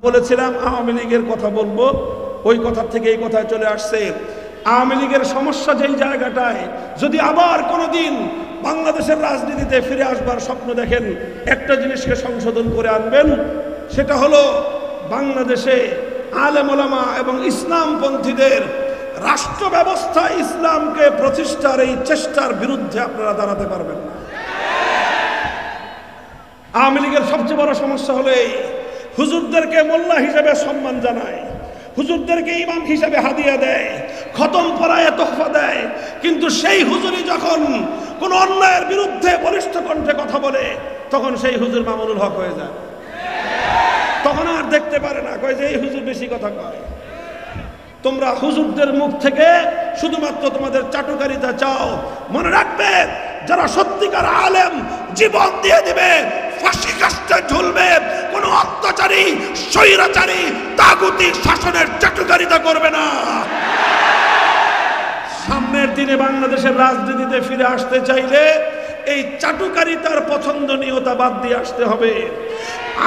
বলেছিলাম আওয়ামী লীগের কথা বলবো, ওই কথা থেকে এই কথায় চলে আসছে। আওয়ামী লীগের সমস্যা যেই জায়গাটায়, যদি আবার কোনোদিন বাংলাদেশের রাজনীতিতে ফিরে আসবার স্বপ্ন দেখেন, একটা জিনিসকে সংশোধন করে আনবেন, সেটা হলো বাংলাদেশে আলেম ওলামা এবং ইসলামপন্থীদের রাষ্ট্র ব্যবস্থায় ইসলামকে প্রতিষ্ঠার এই চেষ্টার বিরুদ্ধে আপনারা দাঁড়াতে পারবেন না। আওয়ামী লীগের সবচেয়ে বড় সমস্যা হলো এই, হুজুরদেরকে মোল্লা হিসেবে সম্মান জানায়, হুজুরদেরকে ইমাম হিসেবে হাদিয়া দেয়, খতম পড়ায় তোহফা দেয়, কিন্তু সেই হুজুরই যখন কোন অন্যায়ের বিরুদ্ধে বলিষ্ঠ কণ্ঠে কথা বলে, তখন সেই হুজুর মামুনুল হক হয়ে যায়। তখন আর দেখতে পারে না, কয় যে এই হুজুর বেশি কথা কয়। তোমরা হুজুরদের মুখ থেকে শুধুমাত্র তোমাদের চাটুকারিতা চাও। মনে রাখবে, যারা সত্যিকার আলেম জীবন দিয়ে দিবে, ফাঁসি কাস্টে ঝুলবে, কোন অত্যাচারী স্বৈরাচারী তাগুতি শাসনের চাটুকারিতা করবে না। সামনের দিনে বাংলাদেশের রাজনীতিতে ফিরে আসতে চাইলে এই চাটুকারিতার পছন্দনীয়তা বাদ দিয়ে আসতে হবে।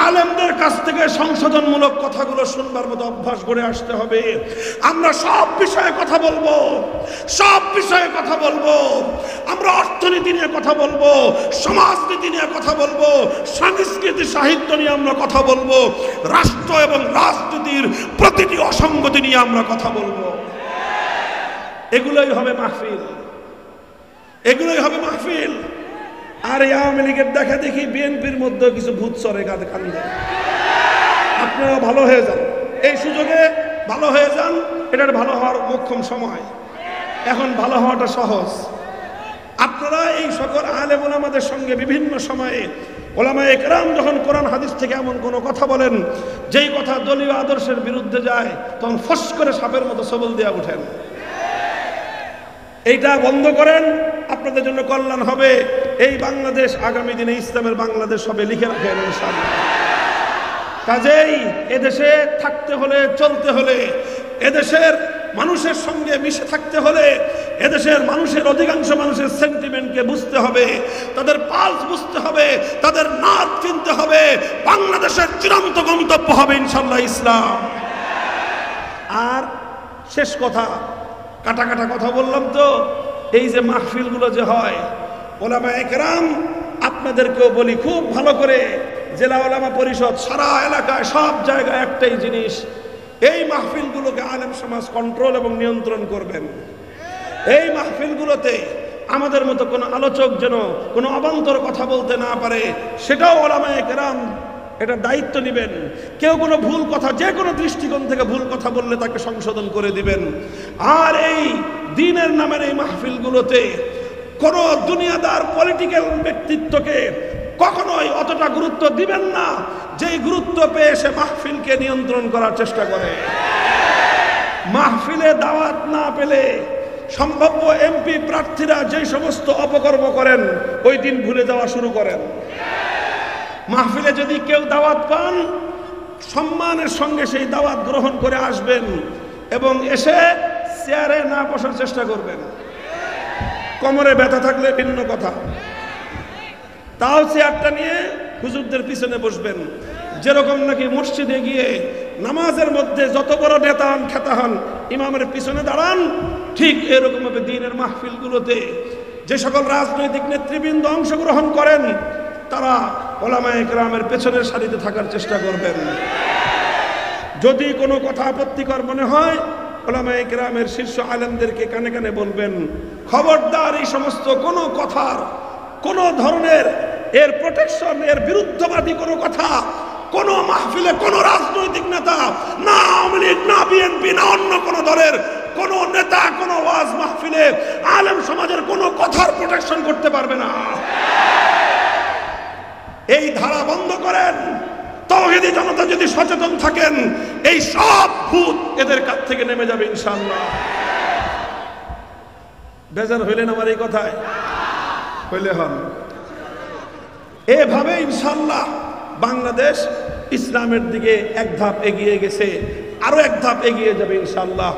আলেমদের কাছ থেকে সংশোধনমূলক কথাগুলো শুনবার মতো অভ্যাস গড়ে আসতে হবে। আমরা সব বিষয়ে কথা বলবো, সব বিষয়ে কথা বলবো। আমরা অর্থনীতি নিয়ে কথা বলবো, সমাজনীতি নিয়ে কথা বলবো, সংস্কৃতি সাহিত্য নিয়ে আমরা কথা বলবো, রাষ্ট্র এবং রাজনীতির প্রতিটি অসঙ্গতি নিয়ে আমরা কথা বলবো। এগুলোই হবে মাহফিল, এগুলোই হবে মাহফিল। আর এই আওয়ামী লীগের দেখা দেখি বিএনপির মধ্যে কিছু ভূত চড়ে কান্দে। আপনারা ভালো হয়ে যান, এই সুযোগে ভালো হয়ে যান। এটার ভালো হওয়ার মোক্ষম সময়, এখন ভালো হওয়াটা সহজ। আপনারা এই সকল আলেম ওলামাদের সঙ্গে বিভিন্ন সময়ে ওলামায়ে কেরাম যখন কোরআন হাদিস থেকে এমন কোনো কথা বলেন যেই কথা দলীয় আদর্শের বিরুদ্ধে যায়, তখন ফস করে সাপের মতো সবল দিয়ে উঠেন। এইটা বন্ধ করেন, আপনাদের জন্য কল্যাণ হবে। এই বাংলাদেশ আগামী দিনে ইসলামের বাংলাদেশ হবে, লিখে রাখেন ইনশাআল্লাহ। কাজেই এদেশে থাকতে হলে, চলতে হলে, এদেশের মানুষের সঙ্গে মিশে থাকতে হলে, এদেশের মানুষের অধিকাংশ মানুষের সেন্টিমেন্টকে বুঝতে হবে, তাদের পালস বুঝতে হবে, তাদের নাদ চিনতে হবে। বাংলাদেশের চূড়ান্ত গন্তব্য হবে ইনশাআল্লাহ ইসলাম। আর শেষ কথা, কাটা কাটা কথা বললাম তো, এই যে মাহফিলগুলো যে হয়, ওলামায়ে কেরাম আপনাদেরকেও বলি খুব ভালো করে, জেলা ওলামা পরিষদ সারা এলাকায় সব জায়গায় একটাই জিনিস, এই মাহফিলগুলোকে আলেম সমাজ কন্ট্রোল এবং নিয়ন্ত্রণ করবেন। এই মাহফিলগুলোতে আমাদের মতো কোনো আলোচক যেন কোনো অবান্তর কথা বলতে না পারে, সেটাও ওলামায়ে কেরাম এটা দায়িত্ব নেবেন। কেউ কোনো ভুল কথা, যে কোনো দৃষ্টিকোণ থেকে ভুল কথা বললে তাকে সংশোধন করে দিবেন। আর এই দ্বীনের নামের এই মাহফিলগুলোতে কোনো দুনিয়াদার পলিটিক্যাল ব্যক্তিত্বকে কখনোই অতটা গুরুত্ব দিবেন না যেই গুরুত্ব পেয়ে সে মাহফিলকে নিয়ন্ত্রণ করার চেষ্টা করে। মাহফিলে দাওয়াত না পেলে সম্ভাব্য এমপি প্রার্থীরা যেই সমস্ত অপকর্ম করেন, ওই দিন ভুলে যাওয়া শুরু করেন। মাহফিলে যদি কেউ দাওয়াত পান, সম্মানের সঙ্গে সেই দাওয়াত গ্রহণ করে আসবেন এবং এসে চেয়ারে না বসার চেষ্টা করবেন। কোমরে ব্যথা থাকলে ভিন্ন কথা, তাও চেয়ারটা নিয়ে হুজুরদের পিছনে বসবেন। যেরকম নাকি মসজিদে গিয়ে নামাজের মধ্যে যত বড় নেতা হন, খেতা হন, ইমামের পিছনে দাঁড়ান, ঠিক এরকম ভাবে দ্বীনের মাহফিলগুলোতে যে সকল রাজনৈতিক নেতৃবৃন্দ অংশগ্রহণ করেন, তারা ওলামায়ে কেরামের পেছনের সারিতে থাকার চেষ্টা করবেন। যদি কোনো কথা আপত্তিকর মনে হয়, ওলামায়ে কেরামের শীর্ষ আলেমদেরকে কানে কানে বলবেন, খবরদার এই সমস্ত কোনো কথার, কোনো ধরনের এর প্রোটেকশন, এর বিরুদ্ধবাদী কোনো কথা কোনো মাহফিলে কোনো রাজনৈতিক নেতা, না আওয়ামী লীগ, না বিএনপি, না অন্য কোনো দলের কোনো নেতা কোনো ওয়াজ মাহফিলে আলেম সমাজের কোনো কথার প্রোটেকশন করতে পারবে না। এই ধারা বন্ধ করেন। তাওহীদি জনতা যদি সচেতন থাকেন, এই সব ভূত এদের কাছ থেকে নেমে যাবে ইনশাআল্লাহ। বেজার হইলেন আমার এই কথায়? হইলে হন। এভাবে ইনশাআল্লাহ বাংলাদেশ ইসলামের দিকে এক ধাপ এগিয়ে গেছে, আরো এক ধাপ এগিয়ে যাবে ইনশাআল্লাহ।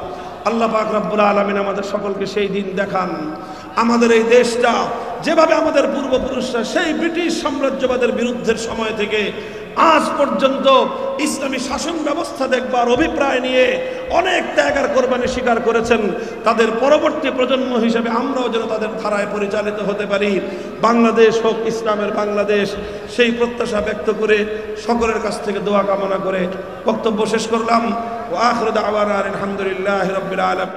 আল্লাহ পাক রব্বুল আলামিন আমাদের সকলকে সেই দিন দেখান, আমাদের এই দেশটা যেভাবে আমাদের পূর্বপুরুষরা সেই ব্রিটিশ সাম্রাজ্যবাদের বিরুদ্ধের সময় থেকে আজ পর্যন্ত ইসলামী শাসন ব্যবস্থা দেখবার অভিপ্রায় নিয়ে অনেক ত্যাগ আর কোরবানি স্বীকার করেছেন, তাদের পরবর্তী প্রজন্ম হিসেবে আমরাও যেন তাদের ধারায় পরিচালিত হতে পারি। বাংলাদেশ হোক ইসলামের বাংলাদেশ, সেই প্রত্যাশা ব্যক্ত করে সকলের কাছ থেকে দোয়া কামনা করে বক্তব্য শেষ করলাম। ওয়া আখিরু দাওয়ানা আলহামদুলিল্লাহি রাব্বিল আলামিন।